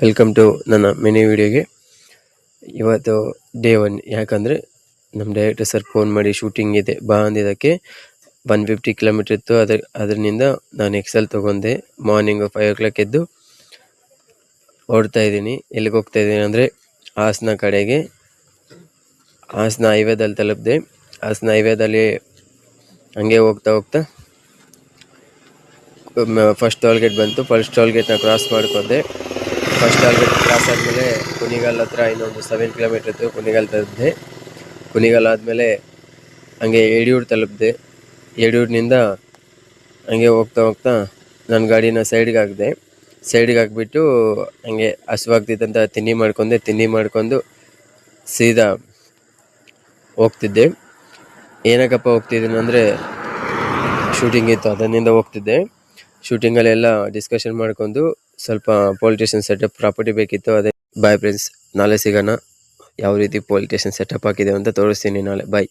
Welcome to ನನ್ನ mini ವಿಡಿಯೋಗೆ. ಇವತ್ತು ಡೇ 1. ಯಾಕಂದರೆ ನಮ್ಮ ಡೈರೆಕ್ಟರ್ ಸರ್ ಫೋನ್ ಮಾಡಿ ಶೂಟಿಂಗ್ ಇದೆ ಬಾ ಅಂದಿದ್ದಕ್ಕೆ 150 ಕಿಲೋಮೀಟ್ರ್ ಇತ್ತು. ಅದರಿಂದ ನಾನು ಎಕ್ಸೆಲ್ ತೊಗೊಂಡೆ. ಮಾರ್ನಿಂಗು 5 o'clock ಎದ್ದು ಓಡ್ತಾ ಇದ್ದೀನಿ. ಎಲ್ಲಿಗೆ ಹೋಗ್ತಾ ಇದ್ದೀನಿ ಅಂದರೆ ಹಾಸನ ಕಡೆಗೆ. ಹಾಸನ ಹೈವೇದಲ್ಲಿ ತಲುಪಿದೆ. ಹಾಸನ ಹೈವೇದಲ್ಲಿ ಹಂಗೆ ಹೋಗ್ತಾ ಫಸ್ಟ್ ಟೋಲ್ ಗೇಟ್ ಬಂತು. ಫಸ್ಟ್ ಟೋಲ್ ಗೇಟ್ನ ಕ್ರಾಸ್ ಮಾಡ್ಕೊಂಡೆ. ಫಸ್ಟ್ ಟೋಲ್ ಗೇಟ್ ಕ್ರಾಸ್ ಆದಮೇಲೆ ಕುಣಿಗಲ್ ಹತ್ರ ಇನ್ನೊಂದು 7 ಕಿಲೋಮೀಟ್ರ್ ಇತ್ತು. ಕುಣಿಗಲ್ ತಲುಪಿದೆ. ಕುಣಿಗಲ್ ಆದಮೇಲೆ ಹಂಗೆ ಯಡಿಯೂರು ತಲುಪಿದೆ. ಯಡಿಯೂರಿನಿಂದ ಹಂಗೆ ಹೋಗ್ತಾ ನನ್ನ ಗಾಡಿನ ಸೈಡ್ಗೆ ಹಾಕಿದೆ. ಸೈಡ್ಗೆ ಹಾಕ್ಬಿಟ್ಟು ಹಂಗೆ ಹಸುವಾಗ್ತಿದ್ದಂತ ತಿಂಡಿ ಮಾಡ್ಕೊಂಡು ಸೀದಾ ಹೋಗ್ತಿದ್ದೆ. ಏನಕ್ಕಪ್ಪ ಹೋಗ್ತಿದ್ದೀನಿ ಅಂದರೆ ಶೂಟಿಂಗ್ ಇತ್ತು, ಅದರಿಂದ ಹೋಗ್ತಿದ್ದೆ. ಶೂಟಿಂಗಲ್ಲೆಲ್ಲ ಡಿಸ್ಕಷನ್ ಮಾಡ್ಕೊಂಡು ಸ್ವಲ್ಪ ಪೊಲಿಟಿಷಿಯನ್ ಸೆಟಪ್ ಪ್ರಾಪರ್ಟಿ ಬೇಕಿತ್ತು. ಅದೇ ಬಾಯ್ ಫ್ರೆಂಡ್ಸ್, ನಾಳೆ ಸಿಗೋಣ. ಯಾವ ರೀತಿ ಪೊಲಿಟಿಷಿಯನ್ ಸೆಟಪ್ ಹಾಕಿದೆ ಅಂತ ತೋರಿಸ್ತೀನಿ ನಾಳೆ. ಬಾಯ್.